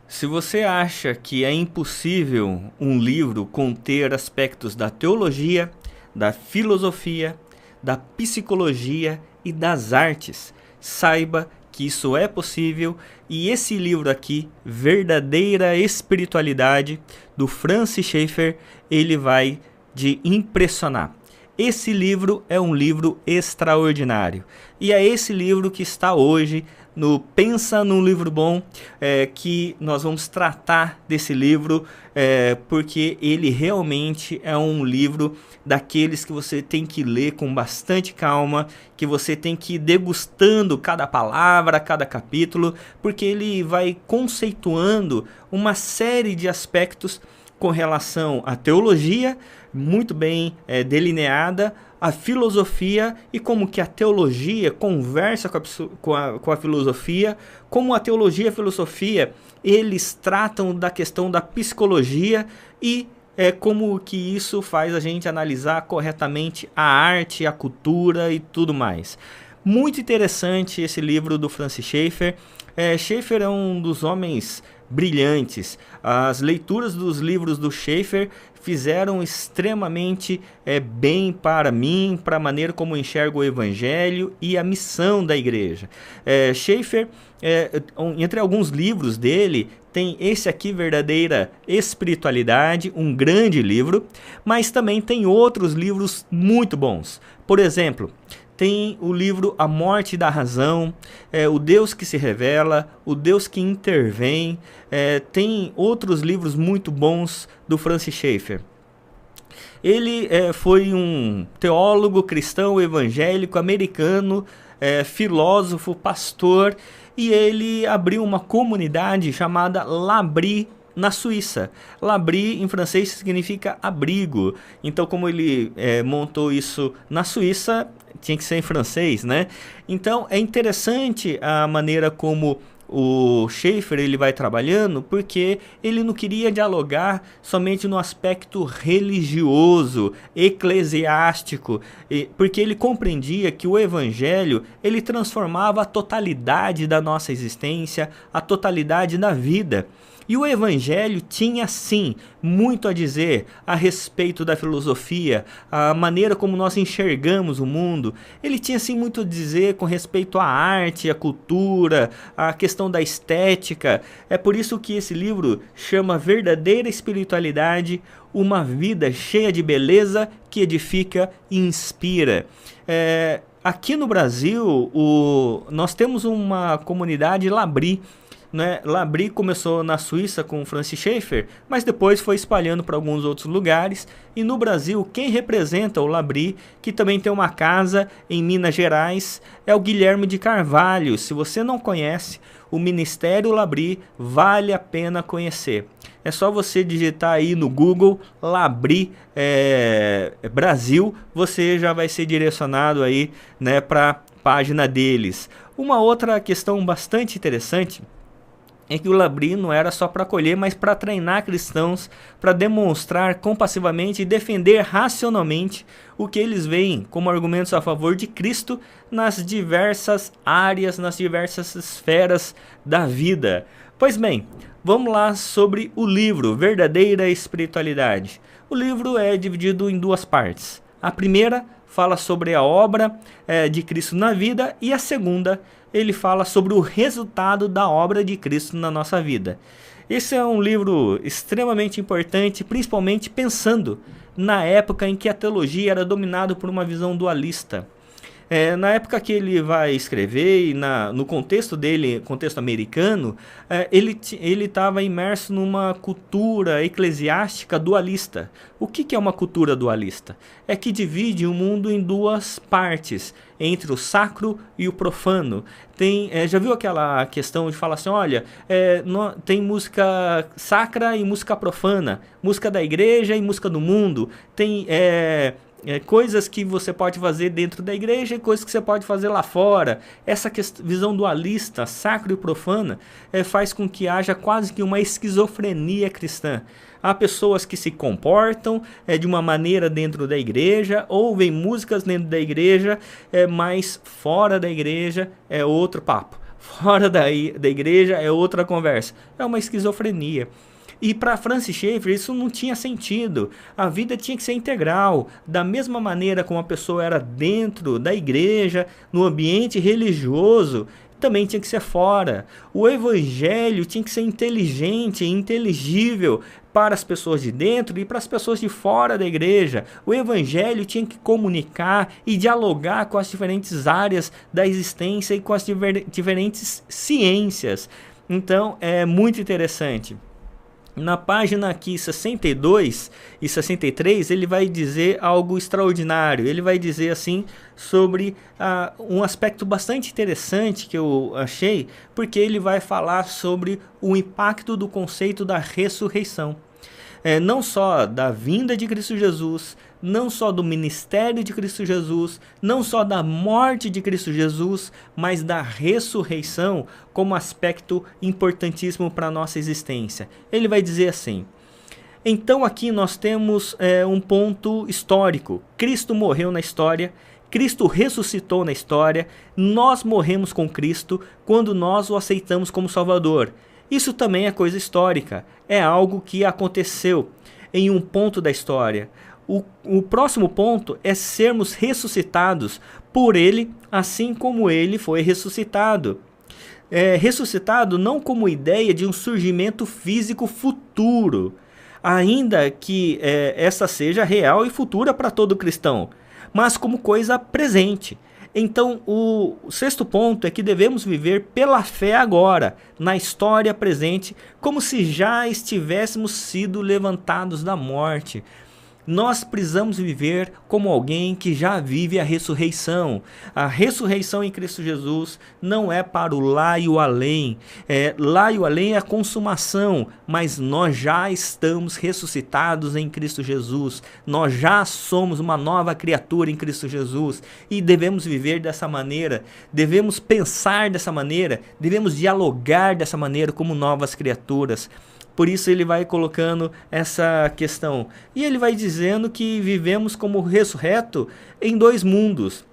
Se você acha que é impossível um livro conter aspectos da teologia, da filosofia, da psicologia e das artes, saiba que isso é possível e esse livro aqui, Verdadeira Espiritualidade, do Francis Schaeffer, ele vai te impressionar. Esse livro é um livro extraordinário e é esse livro que está hoje no Pensa num Livro Bom, que nós vamos tratar desse livro, porque ele realmente é um livro daqueles que você tem que ler com bastante calma, que você tem que ir degustando cada palavra, cada capítulo, porque ele vai conceituando uma série de aspectos com relação à teologia, muito bem delineada, a filosofia e como que a teologia conversa com a filosofia, como a teologia e a filosofia, eles tratam da questão da psicologia e como que isso faz a gente analisar corretamente a arte, a cultura e tudo mais. Muito interessante esse livro do Francis Schaeffer. Schaeffer é um dos homens brilhantes. As leituras dos livros do Schaeffer fizeram extremamente bem para mim, para a maneira como eu enxergo o evangelho e a missão da igreja. Schaeffer, entre alguns livros dele, tem esse aqui, Verdadeira Espiritualidade, um grande livro, mas também tem outros livros muito bons. Por exemplo, tem o livro A Morte da Razão, O Deus que se Revela, O Deus que Intervém. Tem outros livros muito bons do Francis Schaeffer. Ele foi um teólogo cristão evangélico americano, filósofo, pastor, e ele abriu uma comunidade chamada L'Abri, na Suíça. L'Abri em francês significa abrigo. Então, como ele montou isso na Suíça, tinha que ser em francês, né? Então, é interessante a maneira como o Schaeffer ele vai trabalhando, porque ele não queria dialogar somente no aspecto religioso, eclesiástico, porque ele compreendia que o evangelho ele transformava a totalidade da nossa existência, a totalidade da vida. E o evangelho tinha sim muito a dizer a respeito da filosofia, a maneira como nós enxergamos o mundo. Ele tinha sim muito a dizer com respeito à arte, à cultura, à questão da estética. É por isso que esse livro chama Verdadeira Espiritualidade, uma vida cheia de beleza que edifica e inspira. Aqui no Brasil, nós temos uma comunidade L'Abri, né? L'Abri começou na Suíça com Francis Schaeffer, mas depois foi espalhando para alguns outros lugares. E no Brasil, quem representa o L'Abri, que também tem uma casa em Minas Gerais, é o Guilherme de Carvalho. Se você não conhece, o Ministério L'Abri vale a pena conhecer. É só você digitar aí no Google L'Abri Brasil, você já vai ser direcionado aí, né, para a página deles. Uma outra questão bastante interessante é que o L'Abri não era só para acolher, mas para treinar cristãos, para demonstrar compassivamente e defender racionalmente o que eles veem como argumentos a favor de Cristo nas diversas áreas, nas diversas esferas da vida. Pois bem, vamos lá sobre o livro Verdadeira Espiritualidade. O livro é dividido em duas partes. A primeira fala sobre a obra de Cristo na vida e a segunda ele fala sobre o resultado da obra de Cristo na nossa vida. Esse é um livro extremamente importante, principalmente pensando na época em que a teologia era dominada por uma visão dualista. Na época que ele vai escrever, e no contexto dele, contexto americano, ele estava imerso numa cultura eclesiástica dualista. O que é uma cultura dualista? É que divide o mundo em duas partes, entre o sacro e o profano. Já viu aquela questão de falar assim, olha, tem música sacra e música profana, música da igreja e música do mundo, tem coisas que você pode fazer dentro da igreja e coisas que você pode fazer lá fora. Essa visão dualista, sacro e profana, faz com que haja quase que uma esquizofrenia cristã. Há pessoas que se comportam de uma maneira dentro da igreja, ouvem músicas dentro da igreja, mas fora da igreja é outro papo. fora da igreja é outra conversa. É uma esquizofrenia. E para Francis Schaeffer isso não tinha sentido. A vida tinha que ser integral. Da mesma maneira como a pessoa era dentro da igreja, no ambiente religioso, também tinha que ser fora. O evangelho tinha que ser inteligente e inteligível para as pessoas de dentro e para as pessoas de fora da igreja. O evangelho tinha que comunicar e dialogar com as diferentes áreas da existência e com as diferentes ciências. Então é muito interessante. Na página aqui 62 e 63, ele vai dizer algo extraordinário. Ele vai dizer assim sobre um aspecto bastante interessante que eu achei, porque ele vai falar sobre o impacto do conceito da ressurreição. Não só da vinda de Cristo Jesus, não só do ministério de Cristo Jesus, não só da morte de Cristo Jesus, mas da ressurreição como aspecto importantíssimo para a nossa existência. Ele vai dizer assim: então aqui nós temos um ponto histórico. Cristo morreu na história, Cristo ressuscitou na história, nós morremos com Cristo quando nós o aceitamos como Salvador. Isso também é coisa histórica, é algo que aconteceu em um ponto da história. O próximo ponto é sermos ressuscitados por Ele, assim como Ele foi ressuscitado. Ressuscitado não como ideia de um surgimento físico futuro, ainda que essa seja real e futura para todo cristão, mas como coisa presente. Então, o sexto ponto é que devemos viver pela fé agora, na história presente, como se já estivéssemos sido levantados da morte. Nós precisamos viver como alguém que já vive a ressurreição. A ressurreição em Cristo Jesus não é para o lá e o além. Lá e o além é a consumação, mas nós já estamos ressuscitados em Cristo Jesus. Nós já somos uma nova criatura em Cristo Jesus e devemos viver dessa maneira, devemos pensar dessa maneira, devemos dialogar dessa maneira como novas criaturas. Por isso ele vai colocando essa questão. E ele vai dizendo que vivemos como ressurreto em dois mundos.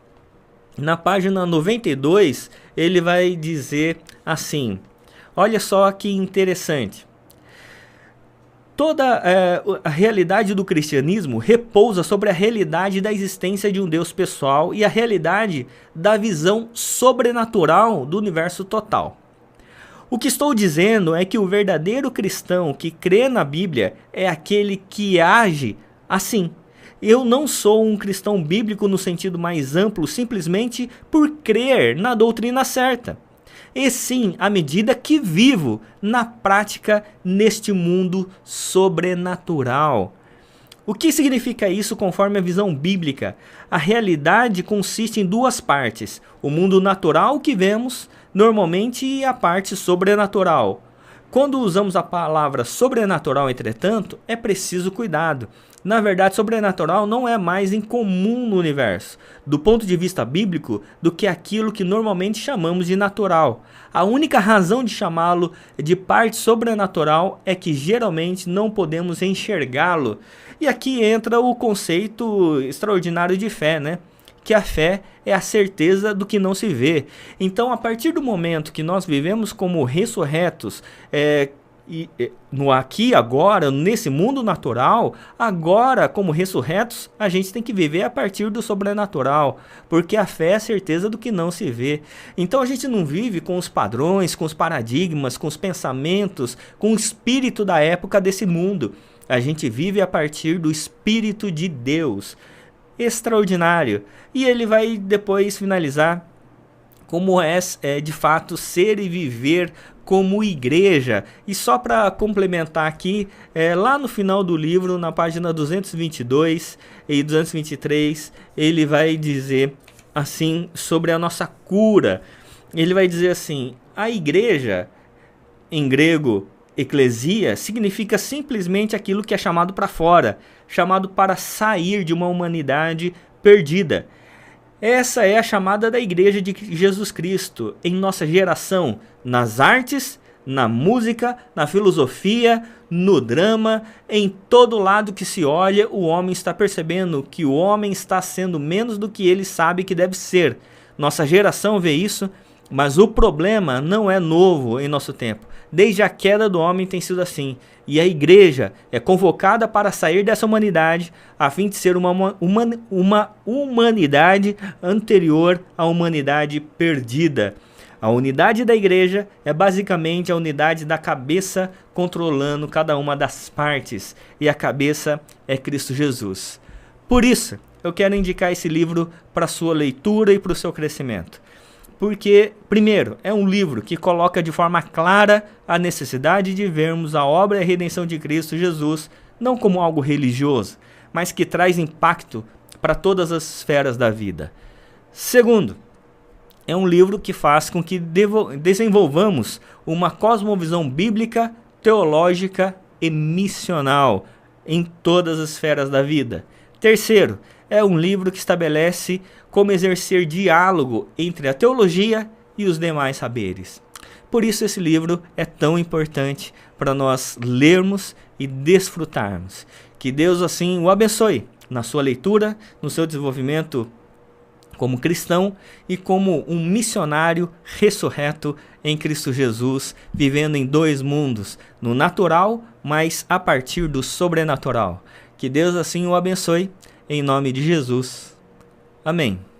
Na página 92, ele vai dizer assim: olha só que interessante. Toda a realidade do cristianismo repousa sobre a realidade da existência de um Deus pessoal e a realidade da visão sobrenatural do universo total. O que estou dizendo é que o verdadeiro cristão que crê na Bíblia é aquele que age assim. Eu não sou um cristão bíblico no sentido mais amplo simplesmente por crer na doutrina certa. E sim, à medida que vivo na prática neste mundo sobrenatural. O que significa isso conforme a visão bíblica? A realidade consiste em duas partes: o mundo natural que vemos normalmente e a parte sobrenatural. Quando usamos a palavra sobrenatural, entretanto, é preciso cuidado. Na verdade, sobrenatural não é mais incomum no universo, do ponto de vista bíblico, do que aquilo que normalmente chamamos de natural. A única razão de chamá-lo de parte sobrenatural é que geralmente não podemos enxergá-lo. E aqui entra o conceito extraordinário de fé, né? Que a fé é a certeza do que não se vê. Então, a partir do momento que nós vivemos como ressurretos, no aqui agora, nesse mundo natural, agora como ressurretos, a gente tem que viver a partir do sobrenatural, porque a fé é a certeza do que não se vê. Então a gente não vive com os padrões, com os paradigmas, com os pensamentos, com o espírito da época desse mundo. A gente vive a partir do Espírito de Deus. Extraordinário. E ele vai depois finalizar como é de fato ser e viver como igreja. E só para complementar aqui, lá no final do livro, na página 222 e 223, ele vai dizer assim sobre a nossa cura. Ele vai dizer assim: a igreja, em grego, eclesia, significa simplesmente aquilo que é chamado para fora, chamado para sair de uma humanidade perdida. Essa é a chamada da igreja de Jesus Cristo em nossa geração, nas artes, na música, na filosofia, no drama, em todo lado que se olha, o homem está percebendo que o homem está sendo menos do que ele sabe que deve ser. Nossa geração vê isso Mas o problema não é novo em nosso tempo. Desde a queda do homem tem sido assim. E a igreja é convocada para sair dessa humanidade a fim de ser uma humanidade anterior à humanidade perdida. A unidade da igreja é basicamente a unidade da cabeça controlando cada uma das partes. E a cabeça é Cristo Jesus. Por isso, eu quero indicar esse livro para a sua leitura e para o seu crescimento. Porque, primeiro, é um livro que coloca de forma clara a necessidade de vermos a obra e a redenção de Cristo Jesus não como algo religioso, mas que traz impacto para todas as esferas da vida. Segundo, é um livro que faz com que desenvolvamos uma cosmovisão bíblica, teológica e missional em todas as esferas da vida. Terceiro, é um livro que estabelece como exercer diálogo entre a teologia e os demais saberes. Por isso esse livro é tão importante para nós lermos e desfrutarmos. Que Deus assim o abençoe na sua leitura, no seu desenvolvimento como cristão e como um missionário ressurreto em Cristo Jesus, vivendo em dois mundos, no natural, mas a partir do sobrenatural. Que Deus assim o abençoe, em nome de Jesus. Amém.